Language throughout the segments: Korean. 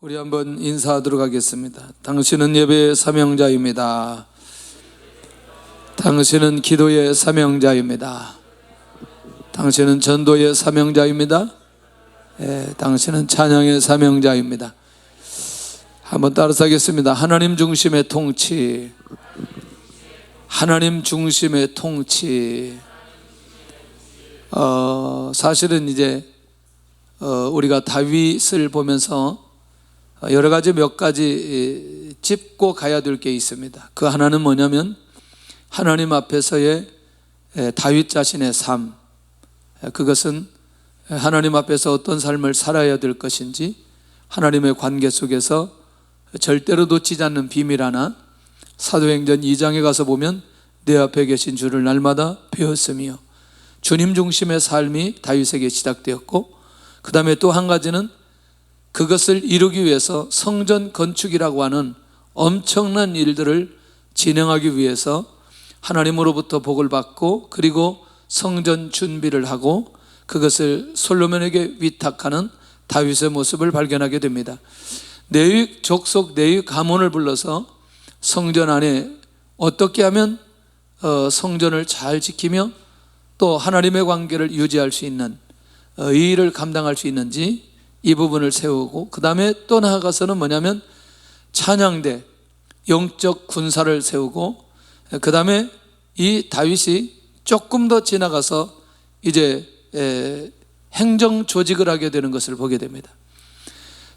우리 한번 인사하도록 하겠습니다. 당신은 예배의 사명자입니다. 당신은 기도의 사명자입니다. 당신은 전도의 사명자입니다. 당신은 찬양의 사명자입니다. 한번 따라서 하겠습니다. 하나님 중심의 통치. 하나님 중심의 통치. 사실은 이제 우리가 다윗을 보면서 여러 가지 몇 가지 짚고 가야 될 게 있습니다. 그 하나는 뭐냐면 하나님 앞에서의 다윗 자신의 삶, 그것은 하나님 앞에서 어떤 삶을 살아야 될 것인지, 하나님의 관계 속에서 절대로 놓치지 않는 비밀 하나, 사도행전 2장에 가서 보면 내 앞에 계신 주를 날마다 배웠으며, 주님 중심의 삶이 다윗에게 시작되었고, 그 다음에 또 한 가지는 그것을 이루기 위해서 성전 건축이라고 하는 엄청난 일들을 진행하기 위해서 하나님으로부터 복을 받고, 그리고 성전 준비를 하고 그것을 솔로몬에게 위탁하는 다윗의 모습을 발견하게 됩니다. 레위 족속 레위 가문을 불러서 성전 안에 어떻게 하면 성전을 잘 지키며 또 하나님의 관계를 유지할 수 있는 이 일을 감당할 수 있는지, 이 부분을 세우고, 그 다음에 또 나아가서는 뭐냐면 찬양대, 영적 군사를 세우고, 그 다음에 이 다윗이 조금 더 지나가서 이제 행정 조직을 하게 되는 것을 보게 됩니다.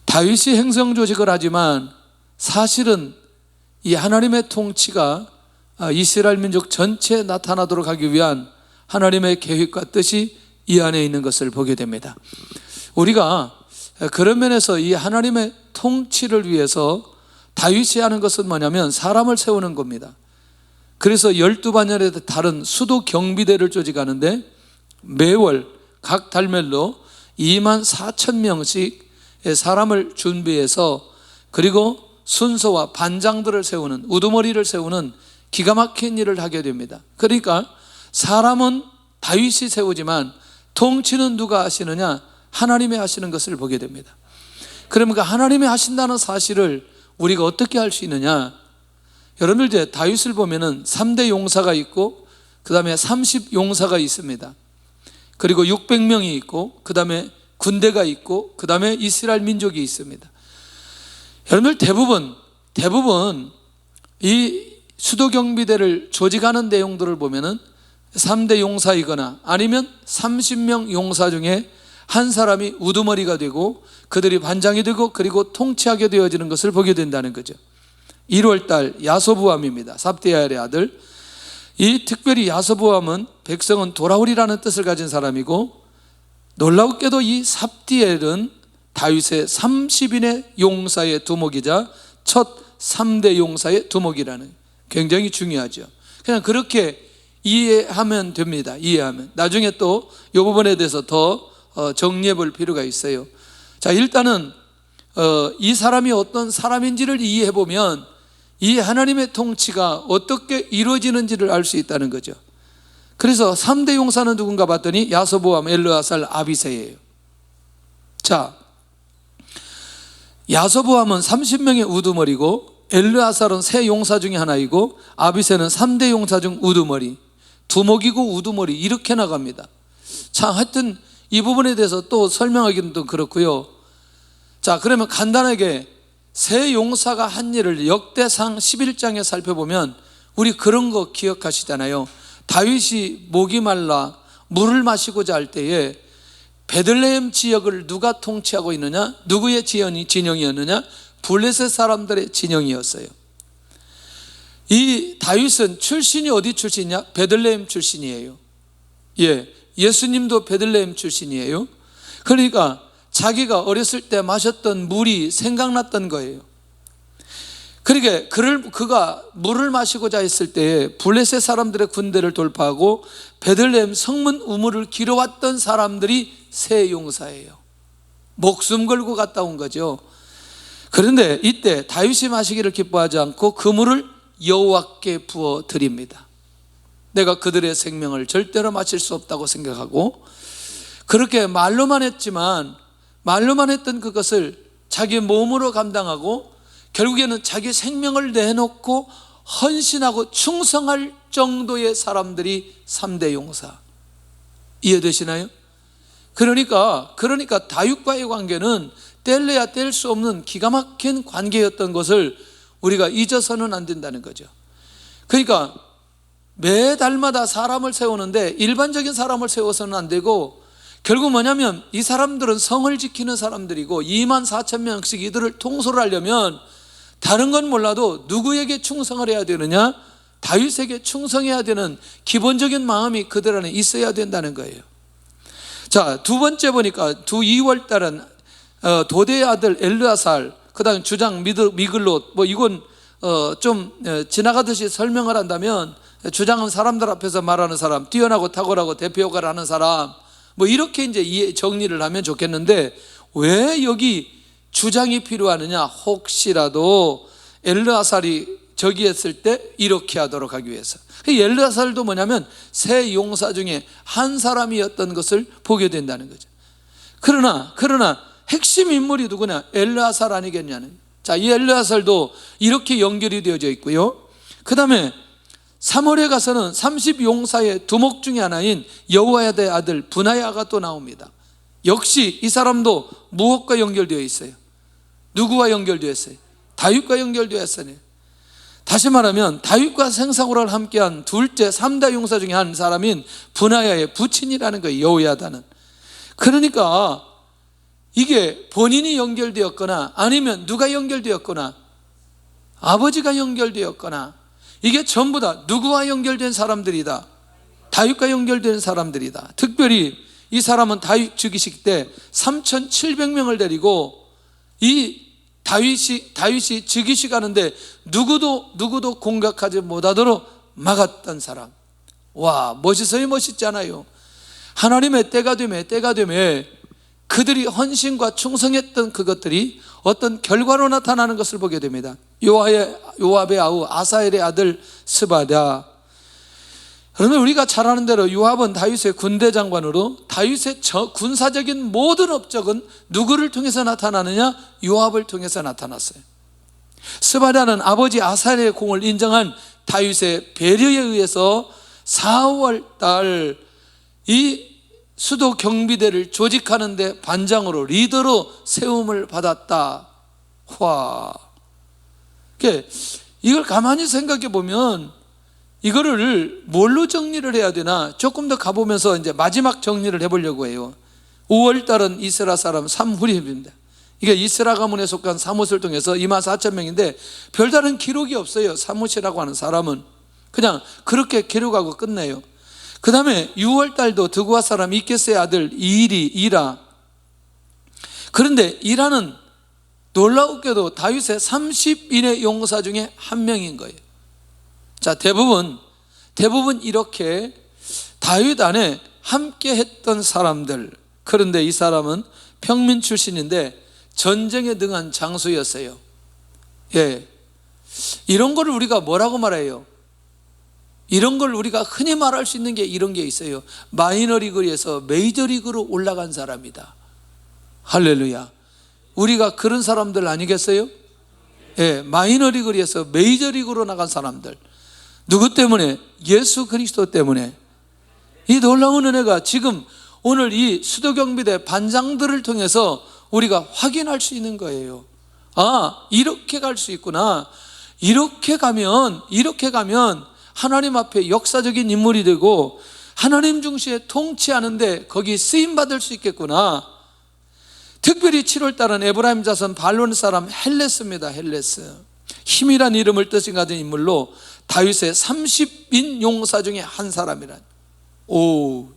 다윗이 행정 조직을 하지만 사실은 이 하나님의 통치가 이스라엘 민족 전체에 나타나도록 하기 위한 하나님의 계획과 뜻이 이 안에 있는 것을 보게 됩니다. 우리가 그런 면에서 이 하나님의 통치를 위해서 다윗이 하는 것은 뭐냐면 사람을 세우는 겁니다. 그래서 12반열에 다른 수도 경비대를 조직하는데 매월 각 달별로 24,000명씩 사람을 준비해서, 그리고 순서와 반장들을 세우는, 우두머리를 세우는 기가 막힌 일을 하게 됩니다. 그러니까 사람은 다윗이 세우지만 통치는 누가 하시느냐? 하나님이 하시는 것을 보게 됩니다. 그러면 그 하나님이 하신다는 사실을 우리가 어떻게 할 수 있느냐? 여러분들 이제 다윗을 보면은 3대 용사가 있고, 그 다음에 30용사가 있습니다. 그리고 600명이 있고, 그 다음에 군대가 있고, 그 다음에 이스라엘 민족이 있습니다. 여러분들 대부분 이 수도경비대를 조직하는 내용들을 보면은 3대 용사이거나 아니면 30명 용사 중에 한 사람이 우두머리가 되고 그들이 반장이 되고 그리고 통치하게 되어지는 것을 보게 된다는 거죠. 1월달 야소부암입니다. 삽디엘의 아들. 이 특별히 야소부암은 백성은 돌아오리라는 뜻을 가진 사람이고, 놀랍게도 이 삽디엘은 다윗의 30인의 용사의 두목이자 첫 3대 용사의 두목이라는, 굉장히 중요하죠. 그냥 그렇게 이해하면 됩니다. 이해하면 나중에 또 이 부분에 대해서 더 정리해 볼 필요가 있어요. 자, 일단은 이 사람이 어떤 사람인지를 이해해 보면 이 하나님의 통치가 어떻게 이루어지는지를 알 수 있다는 거죠. 그래서 3대 용사는 누군가 봤더니 야소보암, 엘르아살, 아비새예요. 자, 야소보암은 30명의 우두머리고, 엘르아살은 세 용사 중에 하나이고, 아비새는 3대 용사 중 우두머리, 두목이고 우두머리, 이렇게 나갑니다. 자, 하여튼 이 부분에 대해서 또 설명하기는 또 그렇고요. 자, 그러면 간단하게 세 용사가 한 일을 역대상 11장에 살펴보면 우리 그런 거 기억하시잖아요. 다윗이 목이 말라 물을 마시고자 할 때에 베들레헴 지역을 누가 통치하고 있느냐? 누구의 진영이었느냐? 블레셋 사람들의 진영이었어요. 이 다윗은 출신이 어디 출신이냐? 베들레헴 출신이에요. 예수님도 베들레헴 출신이에요. 그러니까 자기가 어렸을 때 마셨던 물이 생각났던 거예요. 그러니까 그가 물을 마시고자 했을 때 블레셋 사람들의 군대를 돌파하고 베들레헴 성문 우물을 길어왔던 사람들이 세 용사예요. 목숨 걸고 갔다 온 거죠. 그런데 이때 다윗이 마시기를 기뻐하지 않고 그 물을 여호와께 부어 드립니다. 내가 그들의 생명을 절대로 마실 수 없다고 생각하고, 그렇게 말로만 했지만 말로만 했던 그것을 자기 몸으로 감당하고 결국에는 자기 생명을 내놓고 헌신하고 충성할 정도의 사람들이 3대 용사. 이해되시나요? 그러니까 다윗과의 관계는 뗄래야 뗄 수 없는 기가 막힌 관계였던 것을 우리가 잊어서는 안 된다는 거죠. 그러니까 매달마다 사람을 세우는데 일반적인 사람을 세워서는 안 되고, 결국 뭐냐면 이 사람들은 성을 지키는 사람들이고 24,000명씩 이들을 통솔을 하려면 다른 건 몰라도 누구에게 충성을 해야 되느냐? 다윗에게 충성해야 되는 기본적인 마음이 그들 안에 있어야 된다는 거예요. 자, 두 번째 보니까 2월 달은 도대의 아들 엘르아살, 그 다음 주장 미글롯, 이건 좀 지나가듯이 설명을 한다면, 주장은 사람들 앞에서 말하는 사람, 뛰어나고 탁월하고 대표 역할을 하는 사람, 이렇게 이제 정리를 하면 좋겠는데, 왜 여기 주장이 필요하느냐? 혹시라도 엘르아살이 저기 했을 때 이렇게 하도록 하기 위해서. 엘르아살도 뭐냐면 세 용사 중에 한 사람이었던 것을 보게 된다는 거죠. 그러나 핵심 인물이 누구냐? 엘르아살 아니겠냐는. 자, 이 엘르아살도 이렇게 연결이 되어져 있고요. 그 다음에 3월에 가서는 30용사의 두목 중에 하나인 여호야다의 아들 브나야가 또 나옵니다. 역시 이 사람도 무엇과 연결되어 있어요? 누구와 연결되어 있어요? 다윗과 연결되어 있어요. 다시 말하면 다윗과 생사고를 함께한 둘째 3대 용사 중에 한 사람인 브나야의 부친이라는 거예요, 여호야다는. 그러니까 이게 본인이 연결되었거나 아니면 누가 연결되었거나 아버지가 연결되었거나, 이게 전부 다 누구와 연결된 사람들이다? 다윗과 연결된 사람들이다. 특별히 이 사람은 다윗 즉위식 때 3,700명을 데리고 이 다윗이 즉위식 하는데 누구도 공격하지 못하도록 막았던 사람. 와, 멋있잖아요. 하나님의 때가 되매 그들이 헌신과 충성했던 그것들이 어떤 결과로 나타나는 것을 보게 됩니다. 요압의 아우 아사엘의 아들 스바랴. 그러면 우리가 잘 아는 대로 요압은 다윗의 군대 장관으로 다윗의 군사적인 모든 업적은 누구를 통해서 나타나느냐? 요압을 통해서 나타났어요. 스바랴는 아버지 아사엘의 공을 인정한 다윗의 배려에 의해서 4월 달 이 수도 경비대를 조직하는데 반장으로, 리더로 세움을 받았다. 와, 이걸 가만히 생각해 보면 이거를 뭘로 정리를 해야 되나 조금 더 가보면서 이제 마지막 정리를 해보려고 해요. 5월 달은 이스라 사람 삼후립입니다. 이게 이스라 가문에 속한 사뭇을 통해서 24,000명인데 별다른 기록이 없어요. 사뭇이라고 하는 사람은 그냥 그렇게 기록하고 끝내요. 그 다음에 6월 달도 드구아 사람 이케스의 아들 이라. 그런데 이라는 놀라웠게도 다윗의 30인의 용사 중에 한 명인 거예요. 자, 대부분 이렇게 다윗 안에 함께 했던 사람들. 그런데 이 사람은 평민 출신인데 전쟁에 등한 장수였어요. 예, 이런 거를 우리가 뭐라고 말해요? 이런 걸 우리가 흔히 말할 수 있는 게 이런 게 있어요. 마이너리그에서 메이저리그로 올라간 사람이다. 할렐루야. 우리가 그런 사람들 아니겠어요? 예, 마이너리그에서 메이저리그로 나간 사람들. 누구 때문에? 예수 그리스도 때문에. 이 놀라운 은혜가 지금 오늘 이 수도경비대 반장들을 통해서 우리가 확인할 수 있는 거예요. 아, 이렇게 갈 수 있구나. 이렇게 가면 하나님 앞에 역사적인 인물이 되고 하나님 중시에 통치하는데 거기 쓰임받을 수 있겠구나. 특별히 7월 달은 에브라임 자손 발론 사람 헬레스입니다. 헬레스. 힘이란 이름을 뜻이 가진 인물로 다윗의 30인 용사 중에 한 사람이란. 오,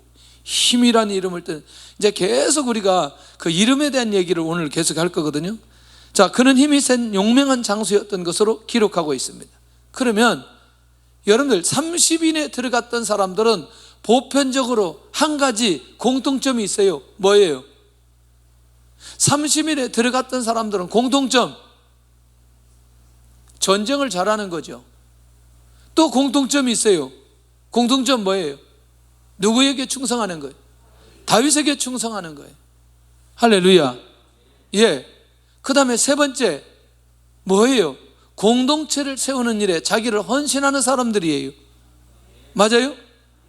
힘이란 이름을 뜻. 이제 계속 우리가 그 이름에 대한 얘기를 오늘 계속 할 거거든요. 자, 그는 힘이 센 용맹한 장수였던 것으로 기록하고 있습니다. 그러면 여러분들 30인에 들어갔던 사람들은 보편적으로 한 가지 공통점이 있어요. 뭐예요? 30인에 들어갔던 사람들은 공통점, 전쟁을 잘하는 거죠. 또 공통점이 있어요. 공통점 뭐예요? 누구에게 충성하는 거예요? 다윗에게 충성하는 거예요. 할렐루야. 예. 그 다음에 세 번째 뭐예요? 공동체를 세우는 일에 자기를 헌신하는 사람들이에요. 맞아요?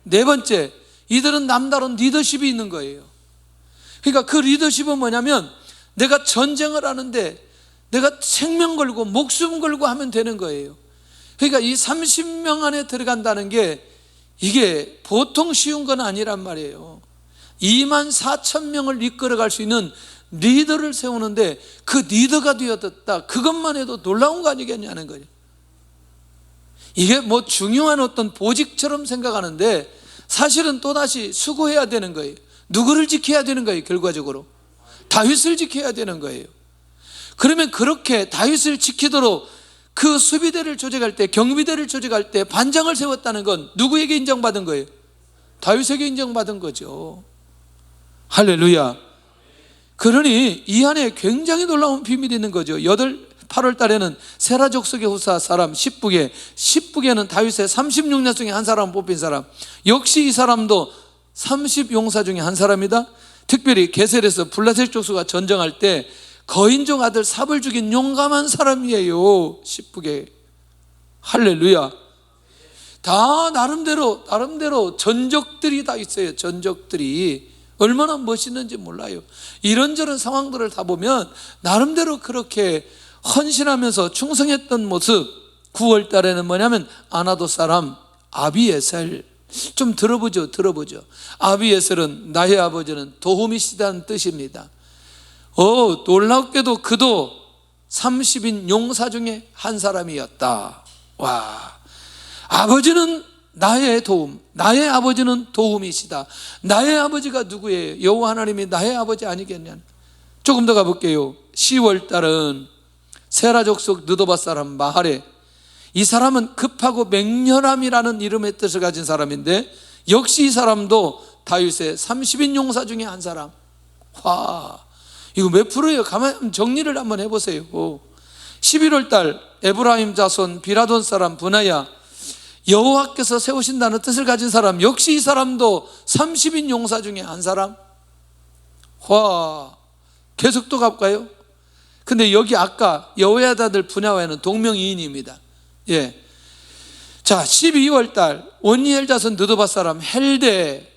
네 번째, 이들은 남다른 리더십이 있는 거예요. 그러니까 그 리더십은 뭐냐면 내가 전쟁을 하는데 내가 생명 걸고 목숨 걸고 하면 되는 거예요. 그러니까 이 30명 안에 들어간다는 게 이게 보통 쉬운 건 아니란 말이에요. 24,000명을 이끌어갈 수 있는 리더를 세우는데 그 리더가 되었다, 그것만 해도 놀라운 거 아니겠냐는 거예요. 이게 뭐 중요한 어떤 보직처럼 생각하는데 사실은 또다시 수고해야 되는 거예요. 누구를 지켜야 되는 거예요? 결과적으로 다윗을 지켜야 되는 거예요. 그러면 그렇게 다윗을 지키도록 그 수비대를 조직할 때, 경비대를 조직할 때 반장을 세웠다는 건 누구에게 인정받은 거예요? 다윗에게 인정받은 거죠. 할렐루야. 그러니 이 안에 굉장히 놀라운 비밀이 있는 거죠. 8월 달에는 세라 족속의 후사 사람 10북에는 다윗의 36년 중에 한 사람 뽑힌 사람, 역시 이 사람도 30용사 중에 한 사람이다. 특별히 게셀에서 블라셋 족속과 전쟁할 때 거인종 아들 삽을 죽인 용감한 사람이에요. 10북에. 할렐루야. 다 나름대로 전적들이 다 있어요. 전적들이 얼마나 멋있는지 몰라요. 이런저런 상황들을 다 보면 나름대로 그렇게 헌신하면서 충성했던 모습. 9월 달에는 뭐냐면 아나도 사람 아비에셀. 좀 들어보죠. 아비에셀은 나의 아버지는 도움이시다는 뜻입니다. 놀랍게도 그도 30인 용사 중에 한 사람이었다. 와, 아버지는 나의 도움, 나의 아버지는 도움이시다. 나의 아버지가 누구예요? 여호와 하나님이 나의 아버지 아니겠냐. 조금 더 가볼게요. 10월 달은 세라 족속 느도바 사람 마하레. 이 사람은 급하고 맹렬함이라는 이름의 뜻을 가진 사람인데 역시 이 사람도 다윗의 30인 용사 중에 한 사람. 와, 이거 몇 프로예요? 가만히 정리를 한번 해보세요. 11월 달 에브라임 자손 비라돈 사람 브나야, 여호와께서 세우신다는 뜻을 가진 사람, 역시 이 사람도 30인 용사 중에 한 사람. 와, 계속 또 가볼까요? 근데 여기 아까 여호야다들 분야와는 동명이인입니다. 예. 자, 12월 달 온니엘 자손 느도바 사람 헬데.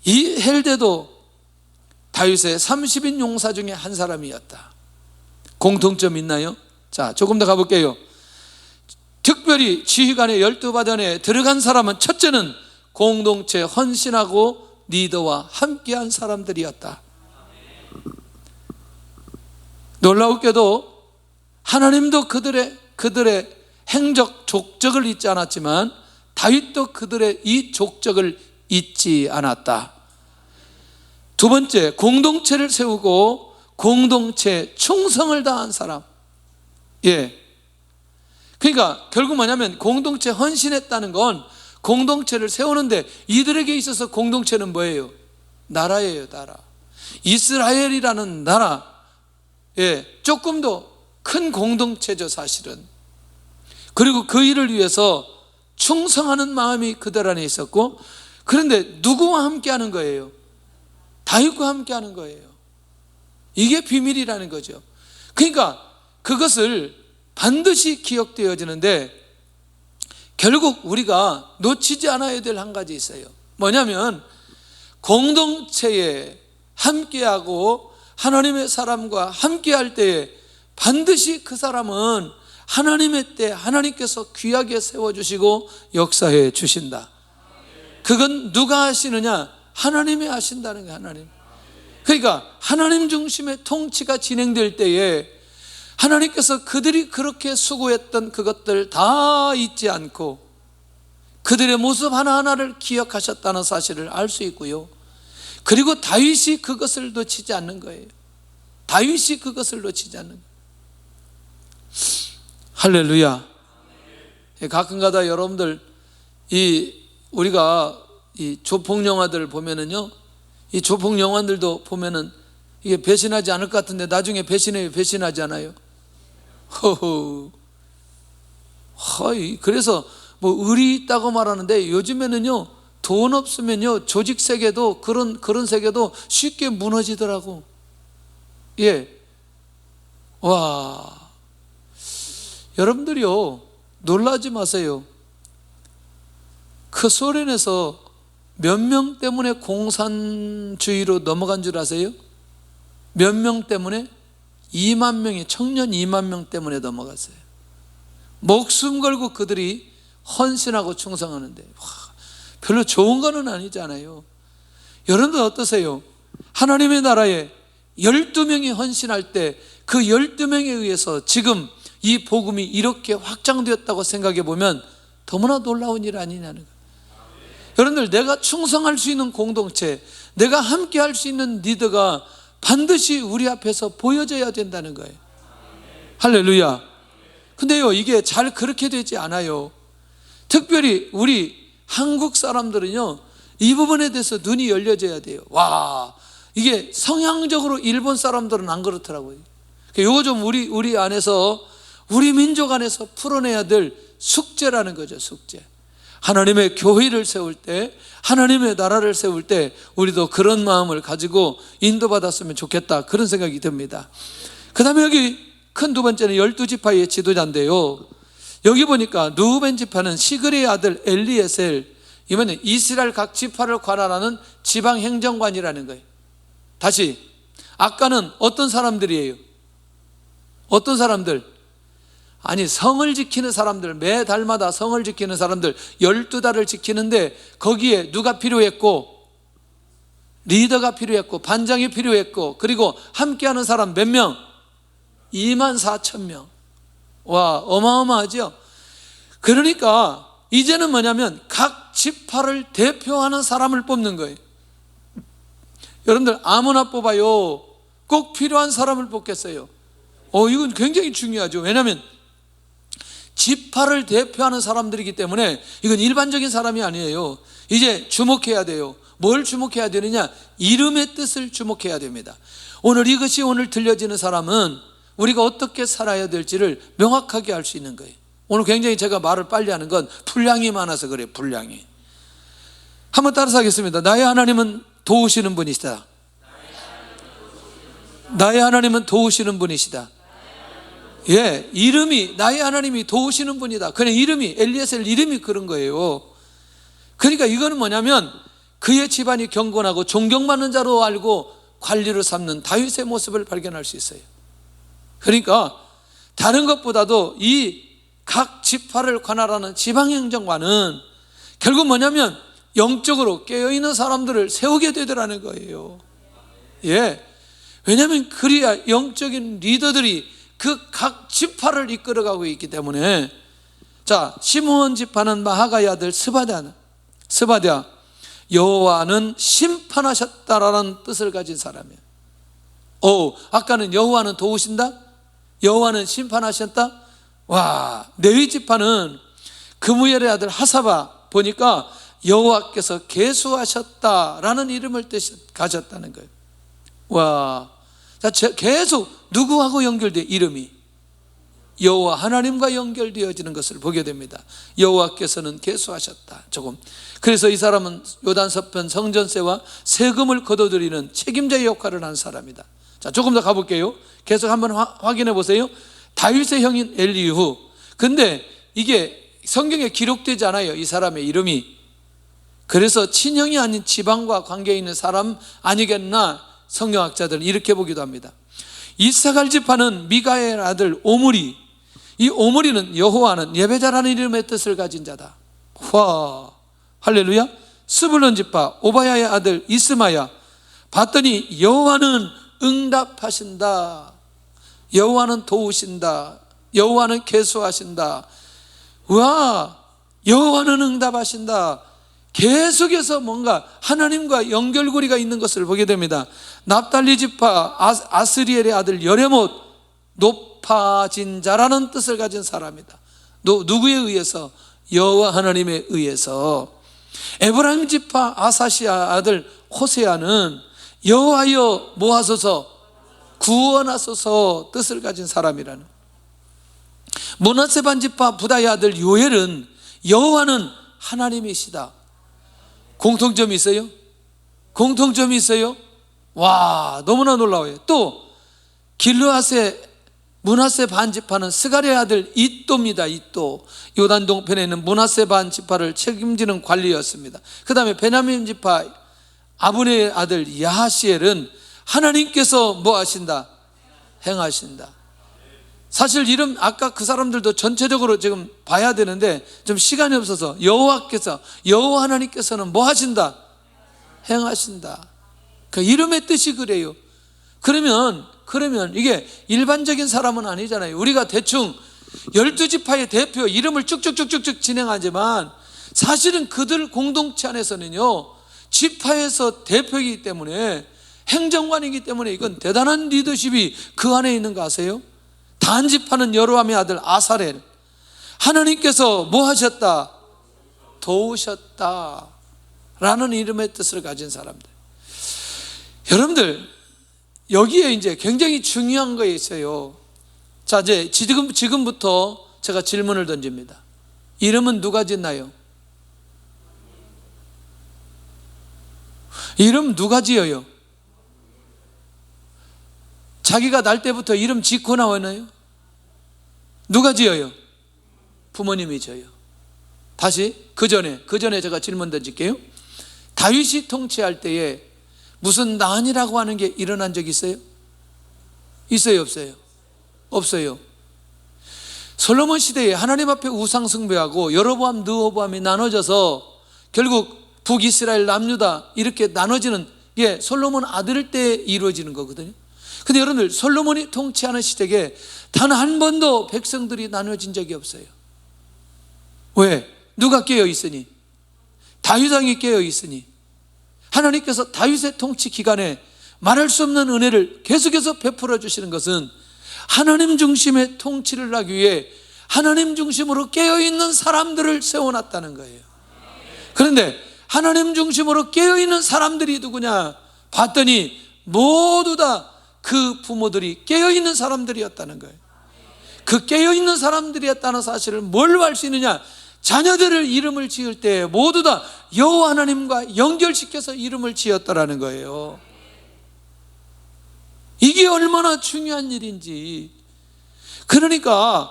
이 헬데도 다윗의 30인 용사 중에 한 사람이었다. 공통점 있나요? 자, 조금 더 가볼게요. 특별히 지휘관의 12바단에 들어간 사람은 첫째는 공동체 헌신하고 리더와 함께한 사람들이었다. 놀라우게도 하나님도 그들의 행적 족적을 잊지 않았지만 다윗도 그들의 이 족적을 잊지 않았다. 두 번째, 공동체를 세우고 공동체 충성을 다한 사람. 예. 그러니까 결국 뭐냐면 공동체 헌신했다는 건 공동체를 세우는데 이들에게 있어서 공동체는 뭐예요? 나라예요, 나라. 이스라엘이라는 나라. 예, 조금 더 큰 공동체죠, 사실은. 그리고 그 일을 위해서 충성하는 마음이 그들 안에 있었고, 그런데 누구와 함께 하는 거예요? 다윗과 함께 하는 거예요. 이게 비밀이라는 거죠. 그러니까 그것을 반드시 기억되어지는데 결국 우리가 놓치지 않아야 될 한 가지 있어요. 뭐냐면 공동체에 함께하고 하나님의 사람과 함께할 때에 반드시 그 사람은 하나님의 때 하나님께서 귀하게 세워주시고 역사해 주신다. 그건 누가 하시느냐? 하나님이 하신다는 거예요. 하나님. 그러니까 하나님 중심의 통치가 진행될 때에 하나님께서 그들이 그렇게 수고했던 그것들 다 잊지 않고 그들의 모습 하나하나를 기억하셨다는 사실을 알 수 있고요. 그리고 다윗이 그것을 놓치지 않는 거예요. 다윗이 그것을 놓치지 않는 거예요. 할렐루야. 가끔가다 여러분들 우리가 이 조폭 영화들 보면은요, 이 조폭 영화들도 보면은 이게 배신하지 않을 것 같은데 나중에 배신하지 않아요. 그래서 뭐 의리 있다고 말하는데 요즘에는요, 돈 없으면요 조직 세계도 그런 세계도 쉽게 무너지더라고. 예, 와, 여러분들이요, 놀라지 마세요. 그 소련에서 몇 명 때문에 공산주의로 넘어간 줄 아세요? 몇 명 때문에? 2만 명이, 청년 2만 명 때문에 넘어갔어요. 목숨 걸고 그들이 헌신하고 충성하는데, 와, 별로 좋은 거는 아니잖아요. 여러분들 어떠세요? 하나님의 나라에 12명이 헌신할 때 그 12명에 의해서 지금 이 복음이 이렇게 확장되었다고 생각해 보면 너무나 놀라운 일 아니냐는 거예요. 여러분들, 내가 충성할 수 있는 공동체, 내가 함께 할 수 있는 리더가 반드시 우리 앞에서 보여져야 된다는 거예요. 할렐루야. 근데요, 이게 잘 그렇게 되지 않아요. 특별히 우리 한국 사람들은요, 이 부분에 대해서 눈이 열려져야 돼요. 와, 이게 성향적으로 일본 사람들은 안 그렇더라고요. 이거 좀 우리 안에서, 우리 민족 안에서 풀어내야 될 숙제라는 거죠. 숙제. 하나님의 교회를 세울 때, 하나님의 나라를 세울 때 우리도 그런 마음을 가지고 인도받았으면 좋겠다, 그런 생각이 듭니다. 그 다음에 여기 큰 두 번째는 12지파의 지도자인데요, 여기 보니까 르우벤 지파는 시그리의 아들 엘리에셀, 이번에 이스라엘 각 지파를 관할하는 지방행정관이라는 거예요. 다시, 아까는 어떤 사람들이에요? 어떤 사람들? 아니, 성을 지키는 사람들, 매달마다 성을 지키는 사람들 12달을 지키는데 거기에 누가 필요했고? 리더가 필요했고, 반장이 필요했고, 그리고 함께하는 사람 몇 명? 24,000명. 와, 어마어마하죠? 그러니까 이제는 뭐냐면 각 지파를 대표하는 사람을 뽑는 거예요. 여러분들, 아무나 뽑아요? 꼭 필요한 사람을 뽑겠어요? 이건 굉장히 중요하죠. 왜냐하면 지파를 대표하는 사람들이기 때문에 이건 일반적인 사람이 아니에요. 이제 주목해야 돼요. 뭘 주목해야 되느냐? 이름의 뜻을 주목해야 됩니다. 오늘 이것이 오늘 들려지는 사람은 우리가 어떻게 살아야 될지를 명확하게 알 수 있는 거예요. 오늘 굉장히 제가 말을 빨리 하는 건 분량이 많아서 그래요. 분량이. 한번 따라서 하겠습니다. 나의 하나님은 도우시는 분이시다. 나의 하나님은 도우시는 분이시다. 예, 이름이, 나의 하나님이 도우시는 분이다. 그냥 이름이, 엘리에셀 이름이 그런 거예요. 그러니까 이거는 뭐냐면 그의 집안이 경건하고 존경받는 자로 알고 관리를 삼는 다윗의 모습을 발견할 수 있어요. 그러니까 다른 것보다도 이 각 지파를 관할하는 지방행정관은 결국 뭐냐면 영적으로 깨어있는 사람들을 세우게 되더라는 거예요. 예, 왜냐하면 그래야 영적인 리더들이 그 각 지파를 이끌어가고 있기 때문에. 자, 시므온 지파는 마하가의 아들 스바랴, 여호와는 심판하셨다라는 뜻을 가진 사람이에요. 아까는 여호와는 도우신다, 여호와는 심판하셨다. 와, 레위 지파는 그무엘의 아들 하사바, 보니까 여호와께서 계수하셨다라는 이름을 가졌다는 거예요. 와, 자, 계속 누구하고 연결돼? 이름이 여호와 하나님과 연결되어지는 것을 보게 됩니다. 여호와께서는 계수하셨다. 그래서 이 사람은 요단서편 성전세와 세금을 거둬들이는 책임자의 역할을 한 사람이다. 자, 조금 더 가볼게요. 계속 한번 확인해 보세요. 다윗의 형인 엘리후. 근데 이게 성경에 기록되지 않아요, 이 사람의 이름이. 그래서 친형이 아닌 지방과 관계 있는 사람 아니겠나, 성경학자들은 이렇게 보기도 합니다. 이사갈 지파는 미가의 아들 오므리, 이 오므리는 여호와는 예배자라는 이름의 뜻을 가진 자다. 와, 할렐루야. 스불론 지파 오바야의 아들 이스마야, 봤더니 여호와는 응답하신다, 여호와는 도우신다, 여호와는 계수하신다. 와, 여호와는 응답하신다. 계속해서 뭔가 하나님과 연결고리가 있는 것을 보게 됩니다. 납달리 지파 아스리엘의 아들 여레못, 높아진 자라는 뜻을 가진 사람이다. 누구에 의해서? 여호와 하나님에 의해서. 에브라임 지파 아사시아 아들 호세아는 여호와여 모하소서, 구원하소서 뜻을 가진 사람이라는. 므낫세 반 지파 부다의 아들 요엘은 여호와는 하나님이시다. 공통점이 있어요? 공통점이 있어요? 와, 너무나 놀라워요. 또 길르앗의 므낫세 반 지파는 스가랴의 아들 이또입니다. 이또. 요단 동편에 있는 므낫세 반 지파를 책임지는 관리였습니다. 그 다음에 베냐민 지파 아브넬의 아들 야하시엘은 하나님께서 뭐 하신다? 행하신다. 사실 이름 아까 그 사람들도 전체적으로 지금 봐야 되는데 좀 시간이 없어서 여호와 하나님께서는 뭐 하신다? 행하신다. 그 이름의 뜻이 그래요. 그러면 이게 일반적인 사람은 아니잖아요. 우리가 대충 12지파의 대표 이름을 쭉쭉쭉쭉 진행하지만 사실은 그들 공동체 안에서는요, 지파에서 대표이기 때문에, 행정관이기 때문에 이건 대단한 리더십이 그 안에 있는 거 아세요? 단 지파는 여로함의 아들 아사렐, 하나님께서 뭐 하셨다? 도우셨다 라는 이름의 뜻을 가진 사람들. 여러분들, 여기에 이제 굉장히 중요한 거 있어요. 자, 이제 지금부터 제가 질문을 던집니다. 이름은 누가 짓나요? 이름 누가 지어요? 자기가 날 때부터 이름 짓고 나왔나요? 누가 지어요? 부모님이 지어요. 다시 그 전에 제가 질문 던질게요. 다윗이 통치할 때에 무슨 난이라고 하는 게 일어난 적 있어요? 있어요, 없어요? 없어요. 솔로몬 시대에 하나님 앞에 우상 숭배하고 여로보암, 르호보암이 나눠져서 결국 북이스라엘, 남유다 이렇게 나눠지는 게 솔로몬 아들 때 이루어지는 거거든요. 근데 여러분들, 솔로몬이 통치하는 시대에 단 한 번도 백성들이 나눠진 적이 없어요. 왜? 누가 깨어 있으니? 다윗 왕이 깨어 있으니. 하나님께서 다윗의 통치 기간에 말할 수 없는 은혜를 계속해서 베풀어 주시는 것은 하나님 중심의 통치를 하기 위해 하나님 중심으로 깨어있는 사람들을 세워놨다는 거예요. 그런데 하나님 중심으로 깨어있는 사람들이 누구냐 봤더니 모두 다 그 부모들이 깨어있는 사람들이었다는 거예요. 그 깨어있는 사람들이었다는 사실을 뭘로 알 수 있느냐? 자녀들을 이름을 지을 때 모두 다 여호와 하나님과 연결시켜서 이름을 지었다라는 거예요. 이게 얼마나 중요한 일인지. 그러니까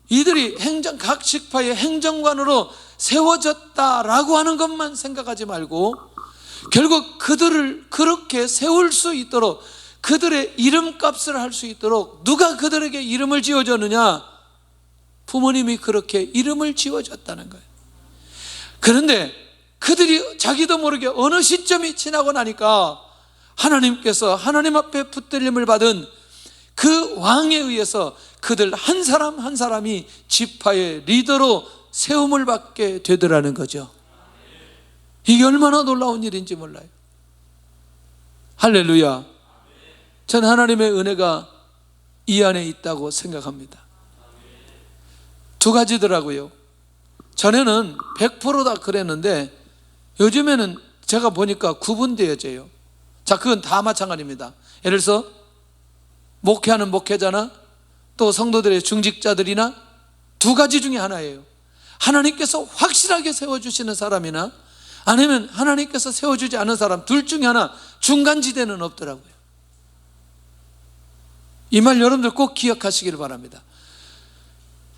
이들이 각 지파의 행정관으로 세워졌다라고 하는 것만 생각하지 말고 결국 그들을 그렇게 세울 수 있도록, 그들의 이름값을 할 수 있도록 누가 그들에게 이름을 지어줬느냐? 부모님이 그렇게 이름을 지어줬다는 거예요. 그런데 그들이 자기도 모르게 어느 시점이 지나고 나니까 하나님께서 하나님 앞에 붙들림을 받은 그 왕에 의해서 그들 한 사람 한 사람이 지파의 리더로 세움을 받게 되더라는 거죠. 이게 얼마나 놀라운 일인지 몰라요. 할렐루야. 전 하나님의 은혜가 이 안에 있다고 생각합니다. 두 가지더라고요. 전에는 100%다 그랬는데 요즘에는 제가 보니까 구분되어져요. 자, 그건 다 마찬가지입니다. 예를 들어서 목회하는 목회자나 또 성도들의 중직자들이나 두 가지 중에 하나예요. 하나님께서 확실하게 세워주시는 사람이나 아니면 하나님께서 세워주지 않은 사람, 둘 중에 하나, 중간지대는 없더라고요. 이 말 여러분들 꼭 기억하시길 바랍니다.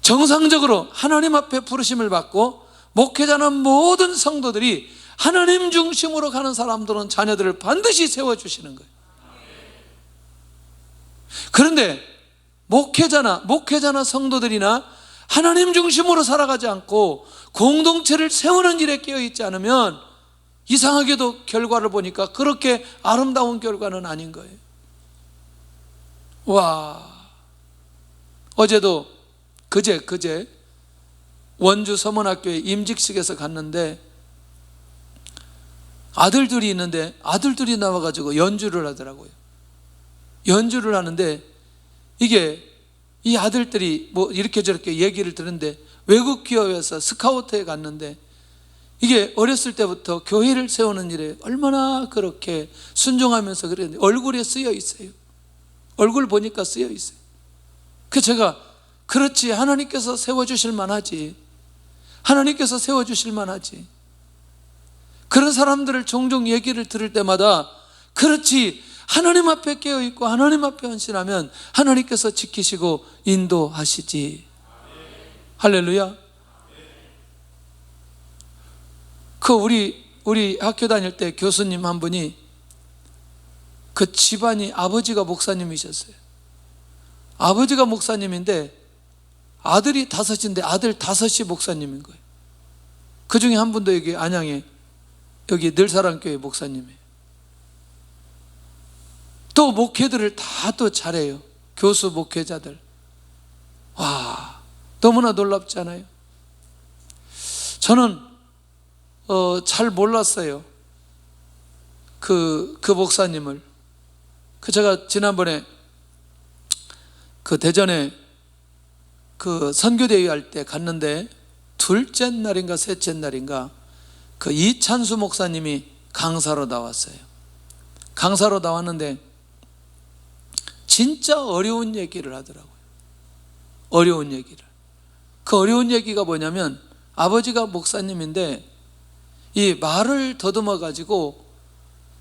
정상적으로 하나님 앞에 부르심을 받고 목회자는 모든 성도들이 하나님 중심으로 가는 사람들은 자녀들을 반드시 세워주시는 거예요. 그런데 목회자나 성도들이나 하나님 중심으로 살아가지 않고 공동체를 세우는 일에 깨어있지 않으면 이상하게도 결과를 보니까 그렇게 아름다운 결과는 아닌 거예요. 와, 어제도 그제 원주 서문학교에 임직식에서 갔는데 아들들이 있는데 아들들이 나와가지고 연주를 하더라고요. 연주를 하는데 이게 이 아들들이 뭐 이렇게 저렇게 얘기를 들었는데 외국 기업에서 스카우트에 갔는데 이게 어렸을 때부터 교회를 세우는 일에 얼마나 그렇게 순종하면서 그랬는데 얼굴에 쓰여 있어요. 얼굴 보니까 쓰여 있어요. 그래서 제가 그렇지, 하나님께서 세워주실 만하지, 하나님께서 세워주실 만하지. 그런 사람들을 종종 얘기를 들을 때마다 그렇지, 하나님 앞에 깨어있고 하나님 앞에 헌신하면 하나님께서 지키시고 인도하시지. 할렐루야. 우리 학교 다닐 때 교수님 한 분이 그 집안이 아버지가 목사님이셨어요. 아버지가 목사님인데 아들이 5인데 아들 5이 목사님인 거예요. 그 중에 한 분도 여기 안양에 여기 늘사랑교회 목사님이에요. 또 목회들을 다 또 잘해요. 교수 목회자들. 와, 너무나 놀랍지 않아요? 저는 잘 몰랐어요. 그 목사님을. 제가 지난번에 그 대전에 그 선교대회 할 때 갔는데 둘째 날인가 셋째 날인가 그 이찬수 목사님이 강사로 나왔어요. 강사로 나왔는데 진짜 어려운 얘기를 하더라고요. 어려운 얘기를. 그 어려운 얘기가 뭐냐면 아버지가 목사님인데 이 말을 더듬어 가지고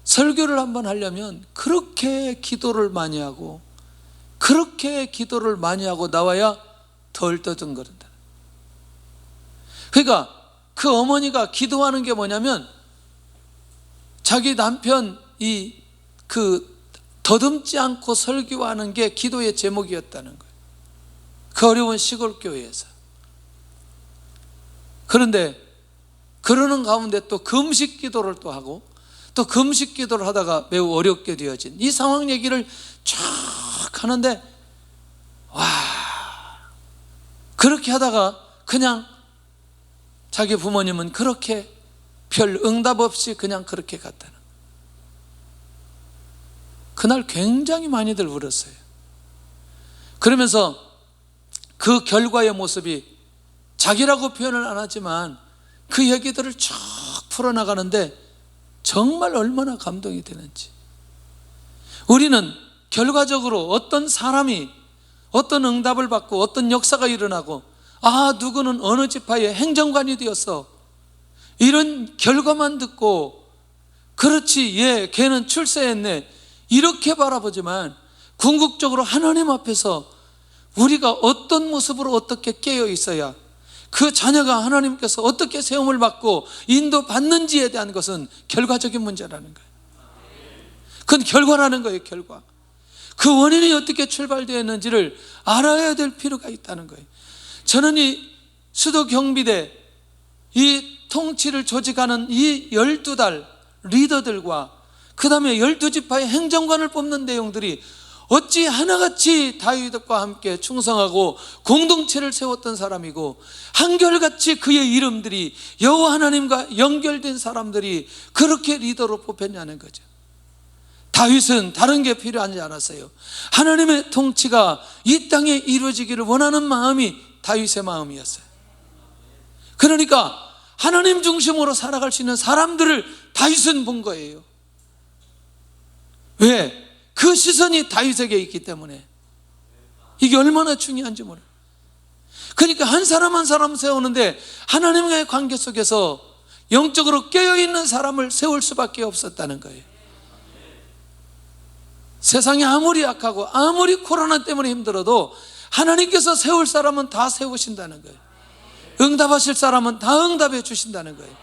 설교를 한번 하려면 그렇게 기도를 많이 하고 나와야 덜 떠듬거린다. 그러니까 그 어머니가 기도하는 게 뭐냐면 자기 남편 더듬지 않고 설교하는 게 기도의 제목이었다는 거예요. 그 어려운 시골 교회에서. 그런데 그러는 가운데 또 금식 기도를 또 하고 또 금식 기도를 하다가 매우 어렵게 되어진 이 상황 얘기를 쫙 하는데 와, 그렇게 하다가 그냥 자기 부모님은 그렇게 별 응답 없이 그냥 그렇게 갔다는. 그날 굉장히 많이들 울었어요. 그러면서 그 결과의 모습이 자기라고 표현을 안 하지만 그 얘기들을 쭉 풀어나가는데 정말 얼마나 감동이 되는지. 우리는 결과적으로 어떤 사람이 어떤 응답을 받고 어떤 역사가 일어나고 누구는 어느 지파의 행정관이 되었어, 이런 결과만 듣고 그렇지, 걔는 출세했네, 이렇게 바라보지만 궁극적으로 하나님 앞에서 우리가 어떤 모습으로 어떻게 깨어 있어야 그 자녀가 하나님께서 어떻게 세움을 받고 인도받는지에 대한 것은 결과적인 문제라는 거예요. 그건 결과라는 거예요. 결과. 그 원인이 어떻게 출발되었는지를 알아야 될 필요가 있다는 거예요. 저는 이 수도 경비대 이 통치를 조직하는 이 12달 리더들과 그 다음에 12지파의 행정관을 뽑는 내용들이 어찌 하나같이 다윗과 함께 충성하고 공동체를 세웠던 사람이고 한결같이 그의 이름들이 여호와 하나님과 연결된 사람들이 그렇게 리더로 뽑혔냐는 거죠. 다윗은 다른 게 필요하지 않았어요. 하나님의 통치가 이 땅에 이루어지기를 원하는 마음이 다윗의 마음이었어요. 그러니까 하나님 중심으로 살아갈 수 있는 사람들을 다윗은 본 거예요. 왜? 그 시선이 다윗에게 있기 때문에. 이게 얼마나 중요한지 몰라요. 그러니까 한 사람 한 사람 세우는데 하나님과의 관계 속에서 영적으로 깨어있는 사람을 세울 수밖에 없었다는 거예요. 세상이 아무리 약하고 아무리 코로나 때문에 힘들어도 하나님께서 세울 사람은 다 세우신다는 거예요. 응답하실 사람은 다 응답해 주신다는 거예요.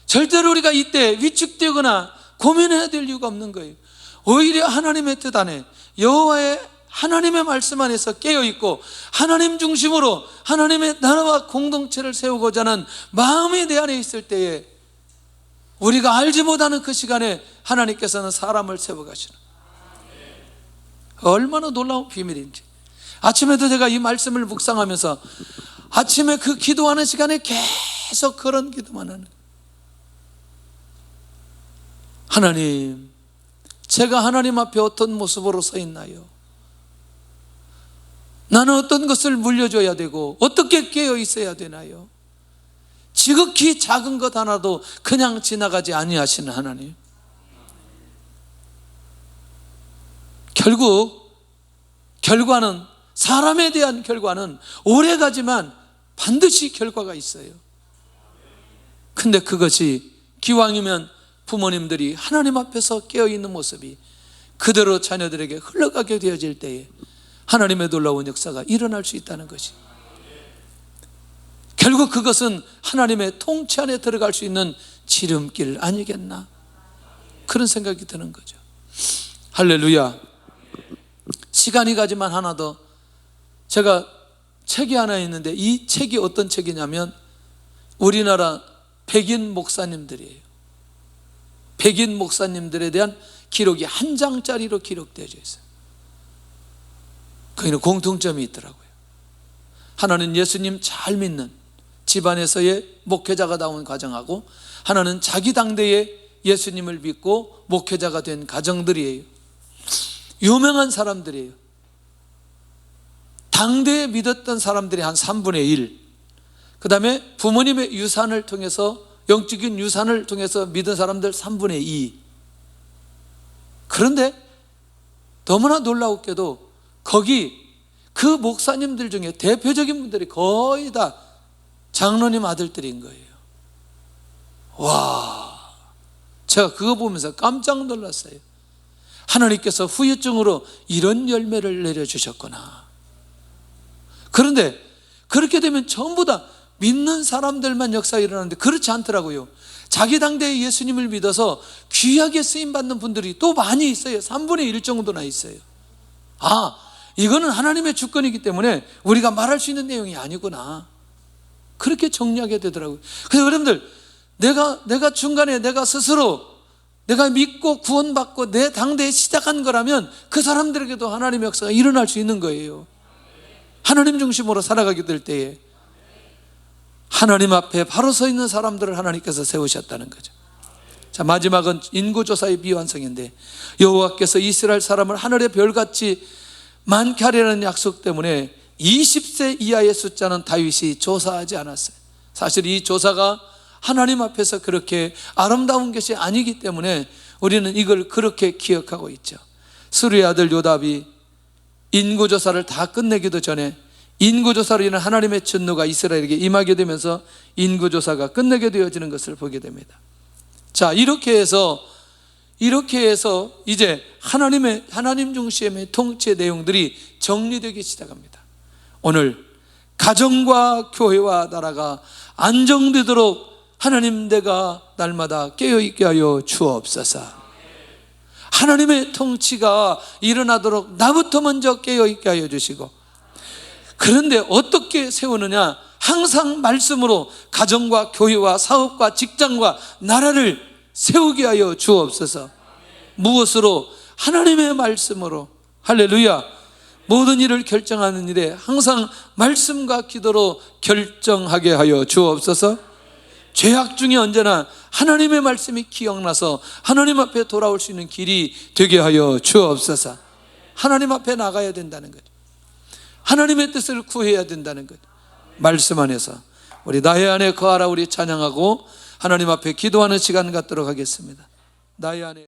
절대로 우리가 이때 위축되거나 고민해야 될 이유가 없는 거예요. 오히려 하나님의 뜻 안에 여호와의 하나님의 말씀 안에서 깨어있고 하나님 중심으로 하나님의 나라와 공동체를 세우고자 하는 마음이 내 안에 있을 때에 우리가 알지 못하는 그 시간에 하나님께서는 사람을 세워가시는, 얼마나 놀라운 비밀인지. 아침에도 제가 이 말씀을 묵상하면서 아침에 그 기도하는 시간에 계속 그런 기도만 하는 거예요. 하나님, 제가 하나님 앞에 어떤 모습으로 서 있나요? 나는 어떤 것을 물려줘야 되고 어떻게 깨어 있어야 되나요? 지극히 작은 것 하나도 그냥 지나가지 아니하시는 하나님, 결과는 사람에 대한 결과는 오래가지만 반드시 결과가 있어요. 근데 그것이 기왕이면 부모님들이 하나님 앞에서 깨어있는 모습이 그대로 자녀들에게 흘러가게 되어질 때에 하나님의 놀라운 역사가 일어날 수 있다는 것이, 결국 그것은 하나님의 통치 안에 들어갈 수 있는 지름길 아니겠나, 그런 생각이 드는 거죠. 할렐루야. 시간이 가지만 하나 더, 제가 책이 하나 있는데 이 책이 어떤 책이냐면 우리나라 백인 목사님들이에요. 백인 목사님들에 대한 기록이 한 장짜리로 기록되어 있어요. 거기는 공통점이 있더라고요. 하나는 예수님 잘 믿는 집안에서의 목회자가 나온 가정하고, 하나는 자기 당대에 예수님을 믿고 목회자가 된 가정들이에요. 유명한 사람들이에요. 당대에 믿었던 사람들이 한 3분의 1, 그 다음에 부모님의 유산을 통해서, 영적인 유산을 통해서 믿은 사람들 3분의 2. 그런데 너무나 놀라웠게도 거기 그 목사님들 중에 대표적인 분들이 거의 다 장로님 아들들인 거예요. 와, 제가 그거 보면서 깜짝 놀랐어요. 하나님께서 후유증으로 이런 열매를 내려주셨구나. 그런데 그렇게 되면 전부 다 믿는 사람들만 역사가 일어나는데 그렇지 않더라고요. 자기 당대에 예수님을 믿어서 귀하게 쓰임받는 분들이 또 많이 있어요. 3분의 1 정도나 있어요. 아, 이거는 하나님의 주권이기 때문에 우리가 말할 수 있는 내용이 아니구나, 그렇게 정리하게 되더라고요. 그래서 여러분들, 내가 중간에 내가 스스로 내가 믿고 구원받고 내 당대에 시작한 거라면 그 사람들에게도 하나님의 역사가 일어날 수 있는 거예요. 하나님 중심으로 살아가게 될 때에 하나님 앞에 바로 서 있는 사람들을 하나님께서 세우셨다는 거죠. 자, 마지막은 인구조사의 비완성인데, 여호와께서 이스라엘 사람을 하늘의 별같이 많게 하리라는 약속 때문에 20세 이하의 숫자는 다윗이 조사하지 않았어요. 사실 이 조사가 하나님 앞에서 그렇게 아름다운 것이 아니기 때문에 우리는 이걸 그렇게 기억하고 있죠. 수르의 아들 요답이 인구조사를 다 끝내기도 전에 인구조사로 인한 하나님의 진노가 이스라엘에게 임하게 되면서 인구조사가 끝내게 되어지는 것을 보게 됩니다. 자, 이렇게 해서 이제 하나님 중심의 통치의 내용들이 정리되기 시작합니다. 오늘 가정과 교회와 나라가 안정되도록 하나님, 내가 날마다 깨어있게 하여 주옵소서. 하나님의 통치가 일어나도록 나부터 먼저 깨어있게 하여 주시고, 그런데 어떻게 세우느냐? 항상 말씀으로 가정과 교회와 사업과 직장과 나라를 세우게 하여 주옵소서. 무엇으로? 하나님의 말씀으로. 할렐루야. 모든 일을 결정하는 일에 항상 말씀과 기도로 결정하게 하여 주옵소서. 죄악 중에 언제나 하나님의 말씀이 기억나서 하나님 앞에 돌아올 수 있는 길이 되게 하여 주옵소서. 하나님 앞에 나가야 된다는 거죠. 하나님의 뜻을 구해야 된다는 거죠. 말씀 안에서 우리 나의 안에 거하라, 우리 찬양하고 하나님 앞에 기도하는 시간 갖도록 하겠습니다. 나의 안에